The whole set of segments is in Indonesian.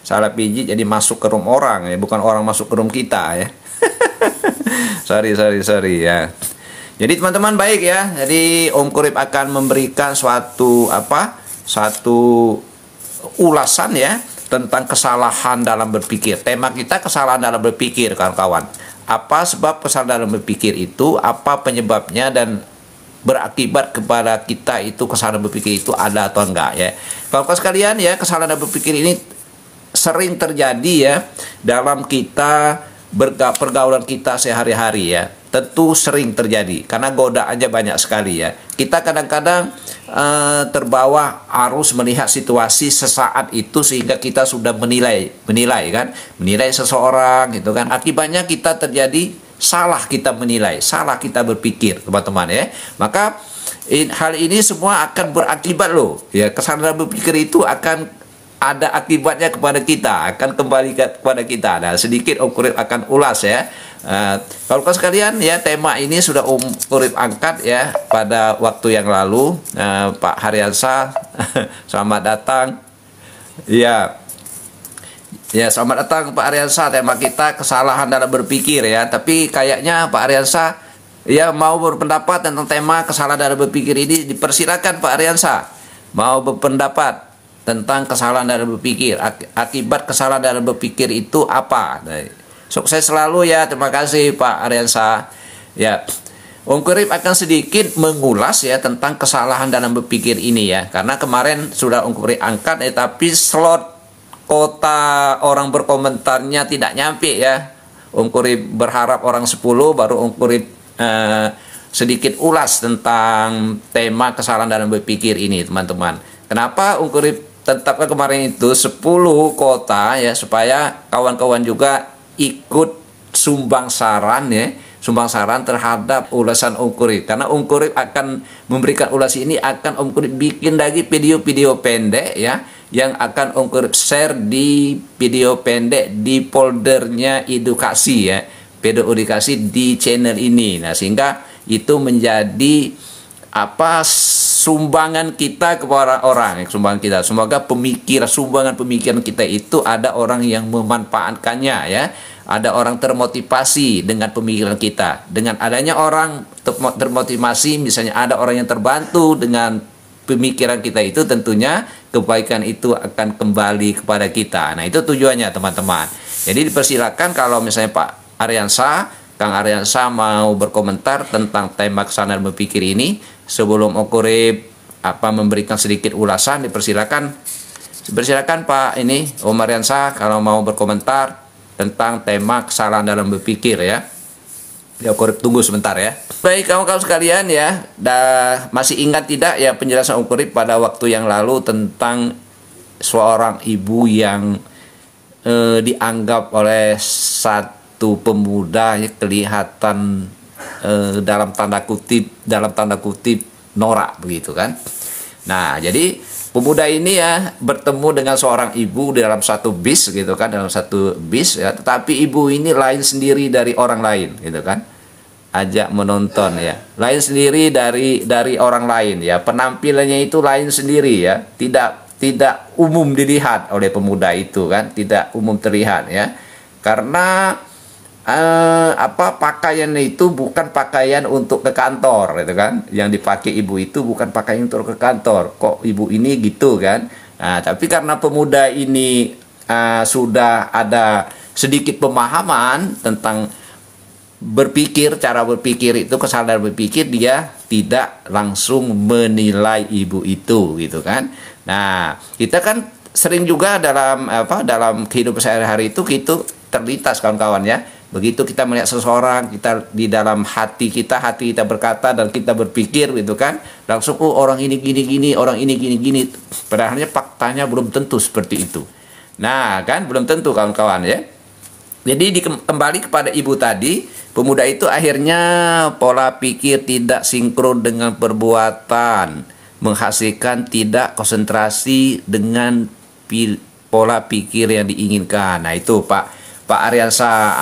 Salah pijit jadi masuk ke room orang ya, bukan orang masuk ke room kita ya. sorry ya. Jadi teman-teman baik ya. Jadi Om Kurip akan memberikan suatu ulasan ya tentang kesalahan dalam berpikir. Tema kita kesalahan dalam berpikir, kawan-kawan. Apa sebab kesalahan dalam berpikir itu? Apa penyebabnya dan berakibat kepada kita itu kesalahan berpikir itu ada atau enggak ya. Kawan-kawan sekalian ya, kesalahan dalam berpikir ini sering terjadi ya dalam kita pergaulan kita sehari-hari ya. Tentu sering terjadi karena godaannya banyak sekali ya. Kita kadang-kadang terbawa arus melihat situasi sesaat itu sehingga kita sudah menilai seseorang gitu kan. Akibatnya kita terjadi salah kita menilai, salah kita berpikir, teman-teman ya. Maka hal ini semua akan berakibat loh ya. Kesalahan berpikir itu akan ada akibatnya kepada kita, akan kembali kepada kita. Nah, sedikit Om Kurip akan ulas ya. Kalau sekalian ya, tema ini sudah Om Kurip angkat ya pada waktu yang lalu. Pak Haryansa, selamat datang. Ya, selamat datang Pak Haryansa. Tema kita kesalahan dalam berpikir ya. Tapi kayaknya Pak Haryansa ya mau berpendapat tentang tema kesalahan dalam berpikir ini. Dipersilakan Pak Haryansa mau berpendapat tentang kesalahan dalam berpikir. Akibat kesalahan dalam berpikir itu apa? Sukses selalu ya. Terima kasih Pak Haryansa. Ya, Om Kurip akan sedikit mengulas ya tentang kesalahan dalam berpikir ini ya. Karena kemarin sudah Om Kurip angkat ya, tapi slot kota orang berkomentarnya tidak nyampe ya. Om Kurip berharap orang 10, baru Om Kurip sedikit ulas tentang tema kesalahan dalam berpikir ini, teman-teman. Kenapa Om Kurip tetapkan kemarin itu 10 kota ya, supaya kawan-kawan juga ikut sumbang saran ya, sumbang saran terhadap ulasan Om Kurip. Karena Om Kurip akan memberikan ulasan ini, akan Om Kurip bikin lagi video-video pendek ya, yang akan Om Kurip share di video pendek di foldernya edukasi ya, video edukasi di channel ini. Nah, sehingga itu menjadi sumbangan kita kepada orang, sumbangan kita. Semoga sumbangan pemikiran kita itu ada orang yang memanfaatkannya ya, ada orang termotivasi dengan pemikiran kita. Dengan adanya orang termotivasi, misalnya ada orang yang terbantu dengan pemikiran kita itu, tentunya kebaikan itu akan kembali kepada kita. Nah, itu tujuannya teman-teman. Jadi dipersilakan kalau misalnya Pak Haryansa, Kang Haryansa mau berkomentar tentang tema kesalahan berpikir ini. Sebelum Om Kurip memberikan sedikit ulasan, dipersilakan Pak Om Haryansa kalau mau berkomentar tentang tema kesalahan dalam berpikir ya. Ya, Om Kurip tunggu sebentar ya. Baik kawan-kawan sekalian ya, masih ingat tidak ya penjelasan Om Kurip pada waktu yang lalu tentang seorang ibu yang dianggap oleh satu pemuda ya, kelihatan dalam tanda kutip norak begitu kan. Nah, jadi pemuda ini ya bertemu dengan seorang ibu di dalam satu bis gitu kan, dalam satu bis ya, tetapi ibu ini lain sendiri dari orang lain gitu kan. Ajak menonton ya, lain sendiri dari orang lain ya, penampilannya itu lain sendiri ya, tidak umum dilihat oleh pemuda itu kan, tidak umum terlihat ya, karena pakaiannya itu bukan pakaian untuk ke kantor gitu kan, yang dipakai ibu itu bukan pakaian untuk ke kantor. Kok ibu ini gitu kan. Nah, tapi karena pemuda ini sudah ada sedikit pemahaman tentang berpikir, cara berpikir itu, kesadaran berpikir, dia tidak langsung menilai ibu itu gitu kan. Nah, kita kan sering juga dalam kehidupan sehari-hari itu terlintas kawan-kawan ya. Begitu kita melihat seseorang, kita di dalam hati kita berkata dan kita berpikir gitu kan, langsung orang ini gini-gini, orang ini gini-gini. Padahalnya faktanya belum tentu seperti itu. Nah kan, belum tentu kawan-kawan ya. Jadi kembali kepada ibu tadi, pemuda itu akhirnya pola pikir tidak sinkron dengan perbuatan, menghasilkan tidak konsentrasi dengan pola pikir yang diinginkan. Nah itu Pak Haryansa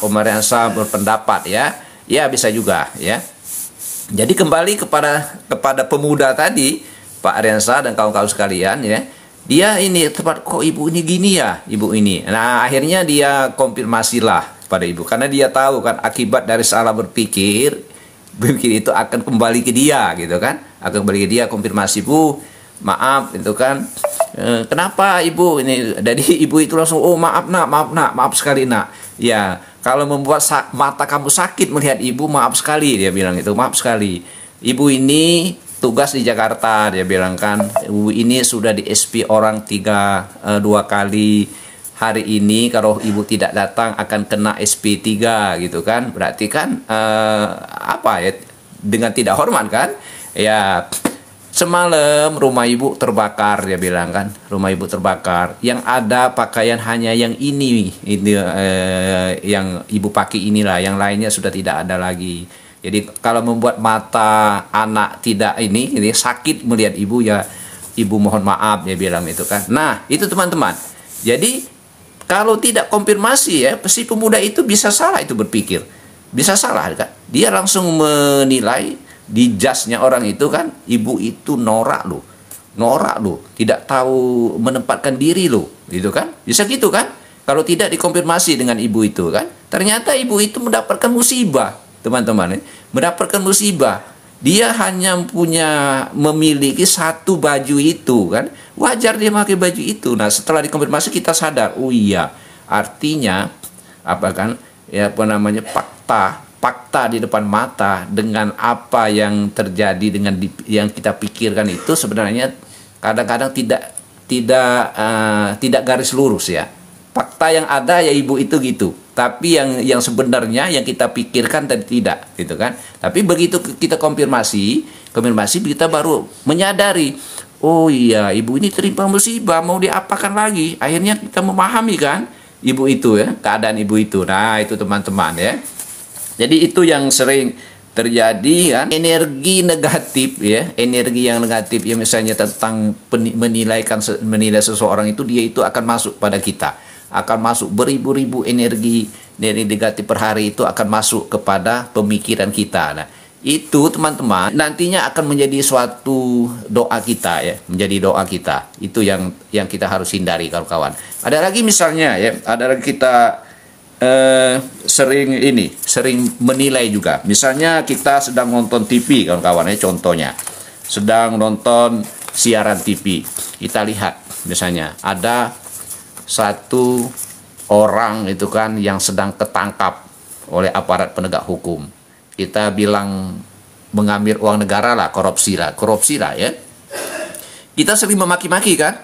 Om Haryansa berpendapat ya. Ya bisa juga ya. Jadi kembali kepada pemuda tadi, Pak Haryansa dan kawan-kawan sekalian ya. dia ini tempat kok ibu ini gini ya, ibu ini. Nah, akhirnya dia konfirmasilah pada ibu karena dia tahu kan akibat dari salah berpikir itu akan kembali ke dia gitu kan, akan kembali ke dia. Konfirmasi, Bu, maaf itu kan, kenapa ibu ini? Jadi ibu itu langsung, oh maaf nak, maaf nak, maaf sekali nak. Ya, kalau membuat mata kamu sakit melihat ibu, maaf sekali, dia bilang itu, maaf sekali. Ibu ini tugas di Jakarta, dia bilang kan, ibu ini sudah di SP orang 2 kali. Hari ini kalau ibu tidak datang akan kena SP3 gitu kan. Berarti kan apa ya, dengan tidak hormat kan. Ya, semalam rumah ibu terbakar, dia bilang kan, rumah ibu terbakar. Yang ada pakaian hanya yang ini yang ibu pakai inilah, yang lainnya sudah tidak ada lagi. Jadi kalau membuat mata anak tidak ini sakit melihat ibu, ya ibu mohon maaf, dia bilang itu kan. Nah itu teman-teman, jadi kalau tidak konfirmasi ya, si pemuda itu bisa salah itu berpikir, bisa salah kan. Dia langsung menilai di jasnya orang itu kan, ibu itu norak loh, tidak tahu menempatkan diri loh, gitu kan. Bisa gitu kan, kalau tidak dikonfirmasi dengan ibu itu kan. Ternyata ibu itu mendapatkan musibah, teman-teman, mendapatkan musibah. Dia hanya memiliki satu baju itu kan, wajar dia pakai baju itu. Nah setelah dikonfirmasi kita sadar, oh iya, artinya apa kan, ya apa namanya, fakta di depan mata dengan apa yang terjadi dengan yang kita pikirkan itu sebenarnya kadang-kadang tidak garis lurus ya. Fakta yang ada ya ibu itu gitu, tapi yang sebenarnya yang kita pikirkan tadi tidak gitu kan. Tapi begitu kita konfirmasi kita baru menyadari, oh iya ibu ini terima musibah, mau diapakan lagi. Akhirnya kita memahami kan ibu itu ya, keadaan ibu itu. Nah itu teman-teman ya. Jadi itu yang sering terjadi kan, energi negatif ya, energi yang negatif ya, misalnya tentang menilai seseorang itu, dia itu akan masuk pada kita, akan masuk beribu-ribu energi negatif per hari itu akan masuk kepada pemikiran kita. Nah itu teman-teman nantinya akan menjadi suatu doa kita ya, menjadi doa kita. Itu yang kita harus hindari kawan-kawan. Ada lagi misalnya ya, ada lagi kita sering menilai juga. Misalnya kita sedang nonton TV kawan-kawan ya, contohnya sedang nonton siaran TV, kita lihat misalnya ada satu orang itu kan yang sedang ketangkap oleh aparat penegak hukum. Kita bilang mengambil uang negara lah, korupsi lah ya. Kita sering memaki-maki kan,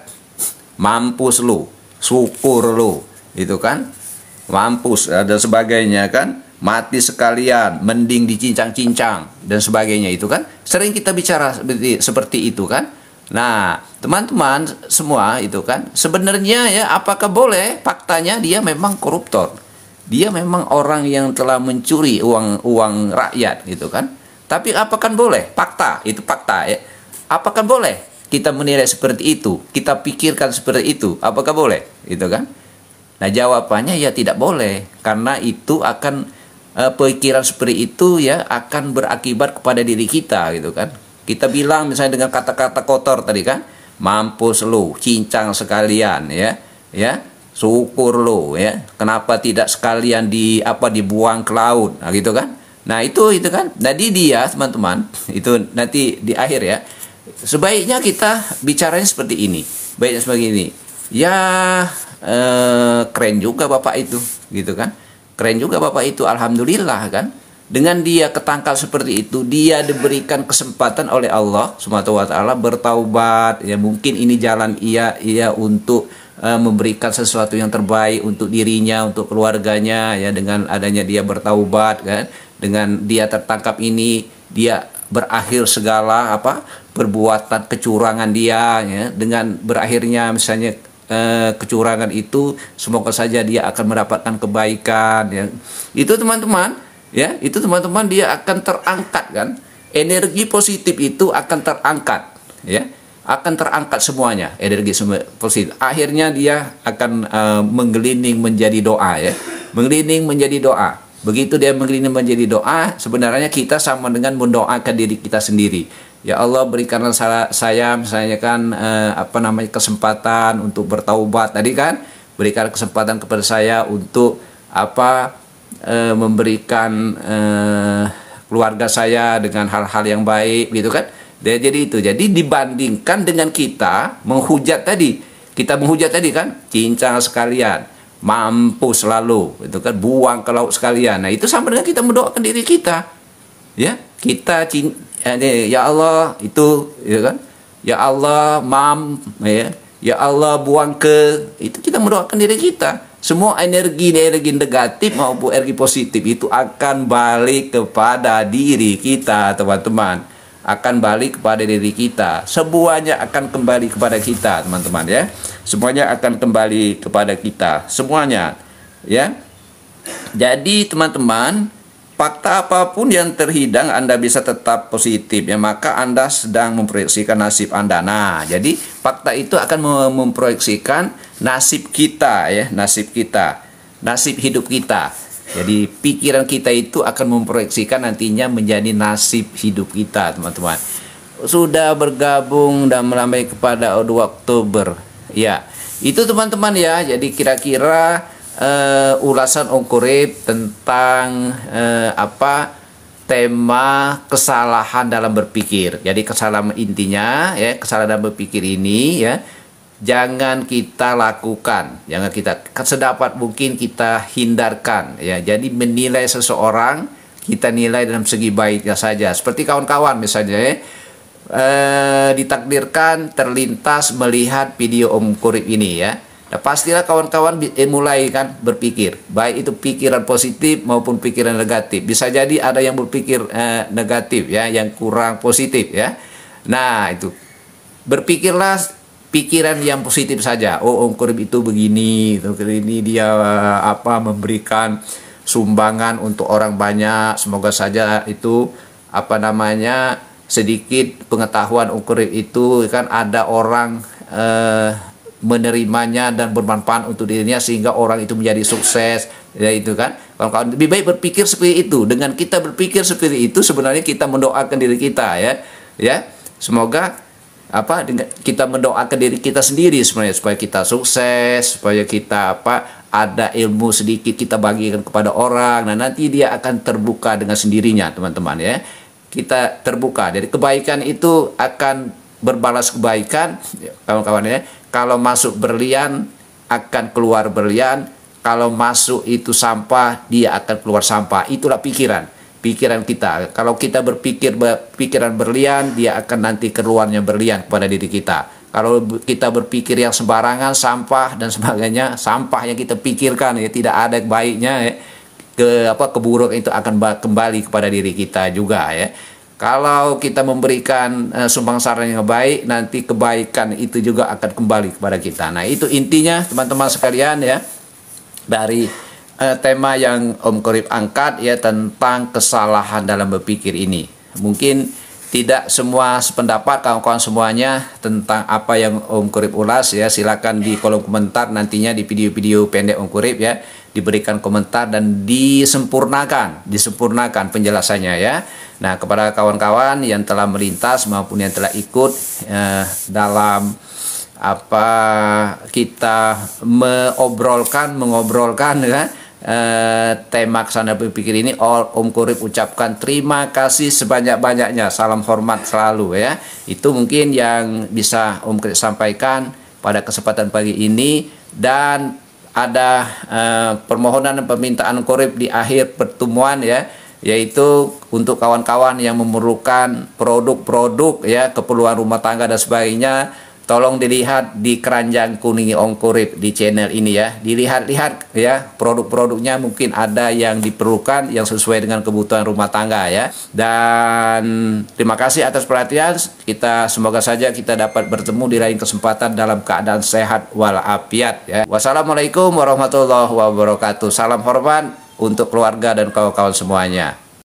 mampus lu, syukur lu, itu kan, mampus dan sebagainya kan, mati sekalian, mending dicincang-cincang dan sebagainya itu kan. Sering kita bicara seperti itu kan. Nah teman-teman semua itu kan, sebenarnya ya apakah boleh? Faktanya dia memang koruptor, dia memang orang yang telah mencuri uang rakyat gitu kan. Tapi apakah boleh? Fakta itu, fakta ya. Apakah boleh kita menilai seperti itu, kita pikirkan seperti itu? Apakah boleh itu kan? Nah jawabannya ya tidak boleh, karena itu akan pikiran seperti itu ya akan berakibat kepada diri kita gitu kan. Kita bilang misalnya dengan kata-kata kotor tadi kan, mampus lu, cincang sekalian ya, syukur lu ya, kenapa tidak sekalian dibuang ke laut, nah gitu kan. Nah itu kan. Jadi dia teman-teman itu nanti di akhir ya, sebaiknya kita bicaranya seperti ini, baiknya seperti ini. Ya keren juga bapak itu gitu kan, keren juga bapak itu, alhamdulillah kan. Dengan dia ketangkal seperti itu, dia diberikan kesempatan oleh Allah SWT bertaubat ya. Mungkin ini jalan ia untuk memberikan sesuatu yang terbaik untuk dirinya, untuk keluarganya ya. Dengan adanya dia bertaubat kan, dengan dia tertangkap ini, dia berakhir segala perbuatan kecurangan dia ya. Dengan berakhirnya misalnya kecurangan itu, semoga saja dia akan mendapatkan kebaikan ya. Itu teman-teman ya, itu teman-teman dia akan terangkat kan, energi positif itu akan terangkat ya, akan terangkat semuanya energi positif. Akhirnya dia akan menggelinding menjadi doa ya, menggelinding menjadi doa. Begitu dia menjadi doa, sebenarnya kita sama dengan mendoakan diri kita sendiri. Ya Allah, berikanlah saya misalnya kan kesempatan untuk bertaubat tadi kan, berikan kesempatan kepada saya untuk memberikan keluarga saya dengan hal-hal yang baik gitu kan. Jadi itu. Jadi dibandingkan dengan kita menghujat tadi. Kita menghujat tadi kan, cincang sekalian, mampus selalu, itu kan, buang ke laut sekalian. Nah, itu sama dengan kita mendoakan diri kita. Ya, kita ya Allah itu ya kan. Ya Allah, ya Allah buang ke, itu kita mendoakan diri kita. Semua energi negatif maupun energi positif itu akan balik kepada diri kita, teman-teman. Akan balik kepada diri kita. Semuanya akan kembali kepada kita, teman-teman ya. Semuanya akan kembali kepada kita. Semuanya ya. Jadi teman-teman, fakta apapun yang terhidang Anda bisa tetap positif ya, maka Anda sedang memproyeksikan nasib Anda. Nah, jadi fakta itu akan memproyeksikan nasib kita ya, nasib kita, nasib hidup kita. Jadi pikiran kita itu akan memproyeksikan nantinya menjadi nasib hidup kita, teman-teman. Sudah bergabung dan melambai kepada 2 Oktober. Ya, itu teman-teman ya. Jadi kira-kira ulasan Ongkurip tentang tema kesalahan dalam berpikir. Jadi kesalahan intinya ya, kesalahan dalam berpikir ini ya, jangan kita lakukan, jangan kita, sedapat mungkin kita hindarkan ya. Jadi menilai seseorang, kita nilai dalam segi baiknya saja. Seperti kawan-kawan misalnya ya, ditakdirkan terlintas melihat video Om Kurip ini ya. Nah, pastilah kawan-kawan mulai kan berpikir, baik itu pikiran positif maupun pikiran negatif. Bisa jadi ada yang berpikir negatif ya, yang kurang positif ya. Nah, itu berpikirlah pikiran yang positif saja. Oh, Om Kurip itu begini, ini dia memberikan sumbangan untuk orang banyak. Semoga saja itu sedikit pengetahuan Om Kurip itu kan ada orang menerimanya dan bermanfaat untuk dirinya sehingga orang itu menjadi sukses ya, itu kan. Kawan-kawan lebih baik berpikir seperti itu. Dengan kita berpikir seperti itu sebenarnya kita mendoakan diri kita ya. Ya, semoga kita mendoakan diri kita sendiri sebenarnya supaya kita sukses, supaya kita ada ilmu sedikit kita bagikan kepada orang. Nah, nanti dia akan terbuka dengan sendirinya, teman-teman ya. Kita terbuka. Jadi kebaikan itu akan berbalas kebaikan, kawan-kawan ya. Kalau masuk berlian akan keluar berlian, kalau masuk itu sampah dia akan keluar sampah. Itulah pikiran kita. Kalau kita berpikir pikiran berlian, dia akan nanti keluarnya berlian kepada diri kita. Kalau kita berpikir yang sembarangan, sampah dan sebagainya, sampah yang kita pikirkan ya tidak ada baiknya ya, keburukan itu akan kembali kepada diri kita juga ya. Kalau kita memberikan sumbangsara yang baik, nanti kebaikan itu juga akan kembali kepada kita. Nah, itu intinya teman-teman sekalian ya, dari tema yang Om Kurip angkat ya, tentang kesalahan dalam berpikir ini. Mungkin tidak semua sependapat kawan-kawan semuanya tentang apa yang Om Kurip ulas ya. Silakan di kolom komentar nantinya di video-video pendek Om Kurip ya, diberikan komentar dan disempurnakan penjelasannya ya. Nah, kepada kawan-kawan yang telah melintas maupun yang telah ikut dalam kita mengobrolkan ya, tema kesana berpikir ini, Om Kurip ucapkan terima kasih sebanyak-banyaknya, salam hormat selalu ya. Itu mungkin yang bisa Om Kurip sampaikan pada kesempatan pagi ini, dan ada permohonan dan permintaan Om Kurip di akhir pertemuan ya, yaitu untuk kawan-kawan yang memerlukan produk-produk ya, keperluan rumah tangga dan sebagainya, tolong dilihat di keranjang kuning Om Kurip di channel ini ya. Dilihat-lihat ya, produk-produknya mungkin ada yang diperlukan yang sesuai dengan kebutuhan rumah tangga ya. Dan terima kasih atas perhatian. Semoga saja kita dapat bertemu di lain kesempatan dalam keadaan sehat walafiat ya. Wassalamualaikum warahmatullahi wabarakatuh. Salam hormat untuk keluarga dan kawan-kawan semuanya.